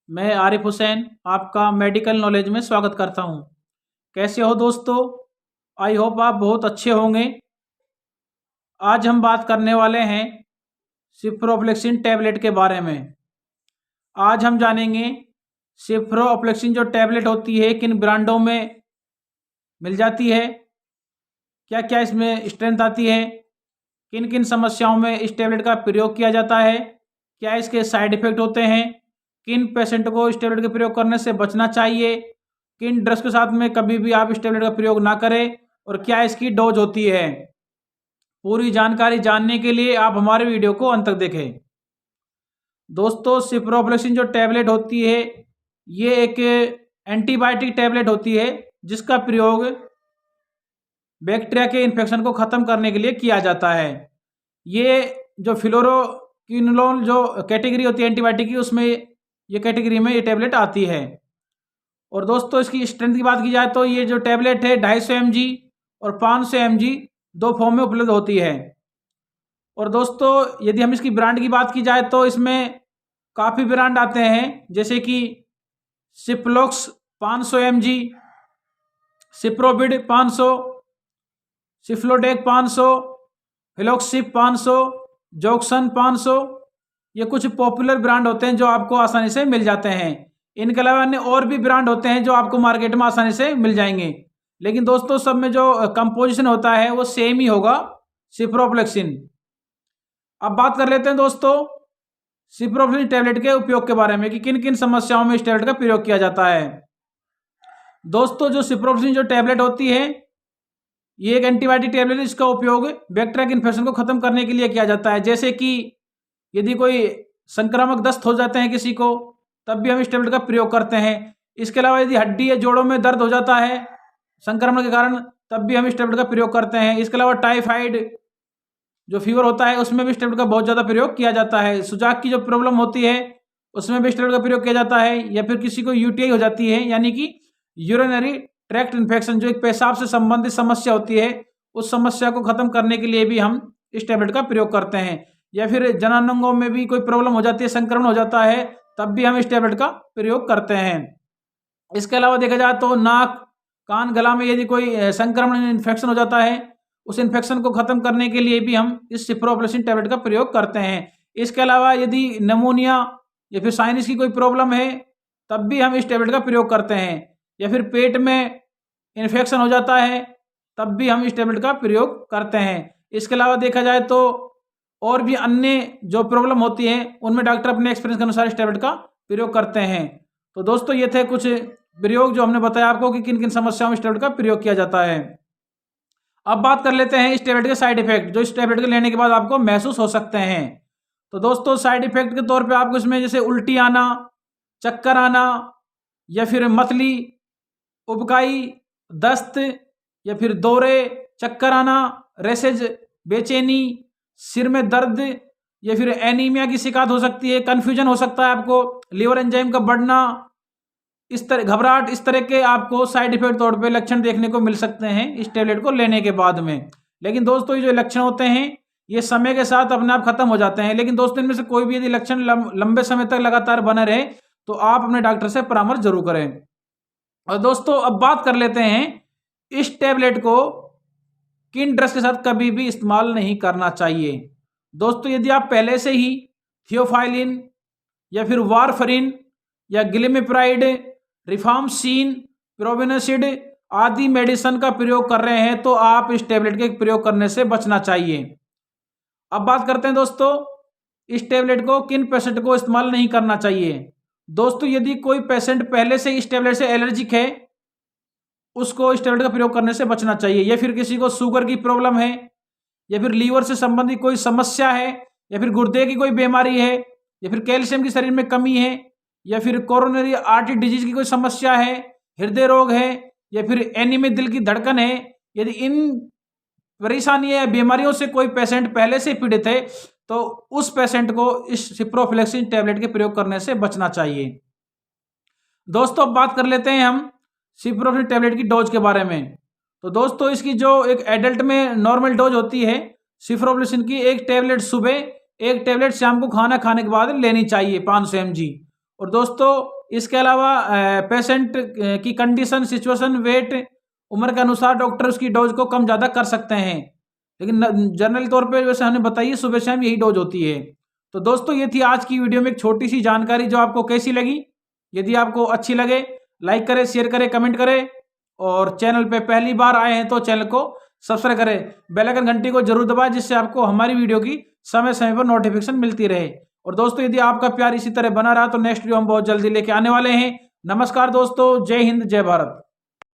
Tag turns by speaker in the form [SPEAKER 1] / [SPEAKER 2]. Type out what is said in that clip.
[SPEAKER 1] मैं आरिफ हुसैन आपका medical knowledge में स्वागत करता हूं। कैसे हो दोस्तों? आई होप आप बहुत अच्छे होंगे। आज हम बात करने वाले हैं सिप्रोफ्लेक्सिन टैबलेट के बारे में। आज हम जानेंगे सिप्रोफ्लेक्सिन जो टैबलेट होती है किन ब्रांडों में मिल जाती है, क्या क्या इसमें स्ट्रेंथ आती है, किन किन समस्याओं में इस टैबलेट का प्रयोग किया जाता है, क्या इसके साइड इफ़ेक्ट होते हैं, किन पेशेंट को इस टैबलेट के प्रयोग करने से बचना चाहिए, किन ड्रग्स के साथ में कभी भी आप इस टैबलेट का प्रयोग ना करें और क्या इसकी डोज होती है। पूरी जानकारी जानने के लिए आप हमारे वीडियो को अंत तक देखें। दोस्तों, सिप्रोफ्लेक्सिन जो टैबलेट होती है ये एक एंटीबायोटिक टैबलेट होती है जिसका प्रयोग बैक्टीरिया के इन्फेक्शन को ख़त्म करने के लिए किया जाता है। ये जो फ्लोरोक्विनोलोल जो कैटेगरी होती है एंटीबायोटिक की, उसमें ये कैटेगरी में ये टैबलेट आती है। और दोस्तों, इसकी स्ट्रेंथ की बात की जाए तो ये जो टैबलेट है 250 mg और 500 mg दो फॉर्म में उपलब्ध होती है। और दोस्तों, यदि हम इसकी ब्रांड की बात की जाए तो इसमें काफ़ी ब्रांड आते हैं, जैसे कि सिप्लोक्स 500 mg, सिप्रोबिड 500, सिफ्लोडेक 500, फिलोक्सिप 500, जॉक्सन 500, ये कुछ पॉपुलर ब्रांड होते हैं जो आपको आसानी से मिल जाते हैं। इनके अलावा अन्य और भी ब्रांड होते हैं जो आपको मार्केट में आसानी से मिल जाएंगे, लेकिन दोस्तों सब में जो कंपोजिशन होता है वो सेम ही होगा, सिप्रोफ्लेक्सिन। अब बात कर लेते हैं दोस्तों सिप्रोफ्लेक्सिन टैबलेट के उपयोग के बारे में कि किन किन समस्याओं में इस टैबलेट का प्रयोग किया जाता है। दोस्तों, जो सिप्रोफ्लेक्सिन जो टैबलेट होती है ये एक एंटीबायोटिक टैबलेट है। इसका उपयोग बैक्टीरिया के इन्फेक्शन को खत्म करने के लिए किया जाता है। जैसे कि यदि कोई संक्रामक दस्त हो जाते हैं किसी को, तब भी हम इस टैबलेट का प्रयोग करते हैं। इसके अलावा यदि हड्डी या जोड़ों में दर्द हो जाता है संक्रमण के कारण, तब भी हम इस टैबलेट का प्रयोग करते हैं। इसके अलावा टाइफाइड जो फीवर होता है उसमें भी इस टैबलेट का बहुत ज़्यादा प्रयोग किया जाता है। सुजाक की जो प्रॉब्लम होती है उसमें भी इस टैबलेट का प्रयोग किया जाता है। या फिर किसी को यूटीआई हो जाती है, यानी कि यूरिनरी ट्रैक्ट इन्फेक्शन, जो एक पेशाब से संबंधित समस्या होती है, उस समस्या को खत्म करने के लिए भी हम इस टैबलेट का प्रयोग करते हैं। या फिर जननांगों में भी कोई प्रॉब्लम हो जाती है, संक्रमण हो जाता है, तब भी हम इस टैबलेट का प्रयोग करते हैं। इसके अलावा देखा जाए तो नाक, कान, गला में यदि कोई संक्रमण इन्फेक्शन हो जाता है, उस इन्फेक्शन को खत्म करने के लिए भी हम इस सिप्रोफ्लेक्सिन टैबलेट का प्रयोग करते हैं। इसके अलावा यदि निमोनिया या फिर साइनस की कोई प्रॉब्लम है, तब भी हम इस टैबलेट का प्रयोग करते हैं। या फिर पेट में इन्फेक्शन हो जाता है, तब भी हम इस टैबलेट का प्रयोग करते हैं। इसके अलावा देखा जाए तो और भी अन्य जो प्रॉब्लम होती है उनमें डॉक्टर अपने एक्सपीरियंस के अनुसार इस टैबलेट का प्रयोग करते हैं। तो दोस्तों, ये थे कुछ प्रयोग जो हमने बताया आपको कि किन किन समस्याओं में इस टैबलेट का प्रयोग किया जाता है। अब बात कर लेते हैं इस टैबलेट के साइड इफेक्ट जो इस टैबलेट के लेने के बाद आपको महसूस हो सकते हैं। तो दोस्तों, साइड इफेक्ट के तौर पे आपको इसमें जैसे उल्टी आना, चक्कर आना, या फिर मतली, उबकाई, दस्त, या फिर दौरे, चक्कर आना, रेसेज, बेचैनी, सिर में दर्द, या फिर एनीमिया की शिकायत हो सकती है, कन्फ्यूजन हो सकता है आपको, लिवर एंजाइम का बढ़ना, इस तरह घबराहट, इस तरह के आपको साइड इफेक्ट तौर पे लक्षण देखने को मिल सकते हैं इस टैबलेट को लेने के बाद में। लेकिन दोस्तों, ये जो लक्षण होते हैं ये समय के साथ अपने आप खत्म हो जाते हैं। लेकिन दोस्तों, इनमें से कोई भी यदि लक्षण लंबे समय तक लगातार बने रहे तो आप अपने डॉक्टर से परामर्श जरूर करें। और दोस्तों, अब बात कर लेते हैं इस टैबलेट को किन ड्रग्स के साथ कभी भी इस्तेमाल नहीं करना चाहिए। दोस्तों, यदि आप पहले से ही थियोफाइलिन या फिर वारफरिन या ग्लिमिप्राइड, रिफाम्सिन, प्रोबेनोसिड आदि मेडिसिन का प्रयोग कर रहे हैं तो आप इस टैबलेट के प्रयोग करने से बचना चाहिए। अब बात करते हैं दोस्तों इस टैबलेट को किन पेशेंट को इस्तेमाल नहीं करना चाहिए। दोस्तों, यदि कोई पेशेंट पहले से इस टैबलेट से एलर्जिक है, उसको इस टैबलेट का प्रयोग करने से बचना चाहिए। या फिर किसी को शुगर की प्रॉब्लम है, या फिर लीवर से संबंधित कोई समस्या है, या फिर गुर्दे की कोई बीमारी है, या फिर कैल्शियम की शरीर में कमी है, या फिर कोरोनरी आर्टरी डिजीज की कोई समस्या है, हृदय रोग है, या फिर एनीमिया दिल की धड़कन है, यदि इन परेशानियों या बीमारियों से कोई पेशेंट पहले से पीड़ित है तो उस पेशेंट को इस सिप्रोफ्लेक्सिन टैबलेट के प्रयोग करने से बचना चाहिए। दोस्तों, अब बात कर लेते हैं हम सिप्रोफ्लेक्सिन टैबलेट की डोज के बारे में। तो दोस्तों, इसकी जो एक एडल्ट में नॉर्मल डोज होती है सिप्रोफ्लेक्सिन की, एक टैबलेट सुबह, एक टैबलेट शाम को खाना खाने के बाद लेनी चाहिए 500 mg। और दोस्तों, इसके अलावा पेशेंट की कंडीशन, सिचुएशन, वेट, उम्र के अनुसार डॉक्टर उसकी डोज को कम ज़्यादा कर सकते हैं, लेकिन जनरल तौर पे वैसे हमने बताइए सुबह शाम यही डोज होती है। तो दोस्तों ये थी आज की वीडियो में एक छोटी सी जानकारी जो आपको कैसी लगी। यदि आपको अच्छी लगे लाइक करें, शेयर करें, कमेंट करें, और चैनल पे पहली बार आए हैं तो चैनल को सब्सक्राइब करें, बेल आइकन घंटी को जरूर दबाएं, जिससे आपको हमारी वीडियो की समय समय पर नोटिफिकेशन मिलती रहे। और दोस्तों यदि आपका प्यार इसी तरह बना रहा तो नेक्स्ट वीडियो हम बहुत जल्दी लेके आने वाले हैं। नमस्कार दोस्तों, जय हिंद, जय भारत।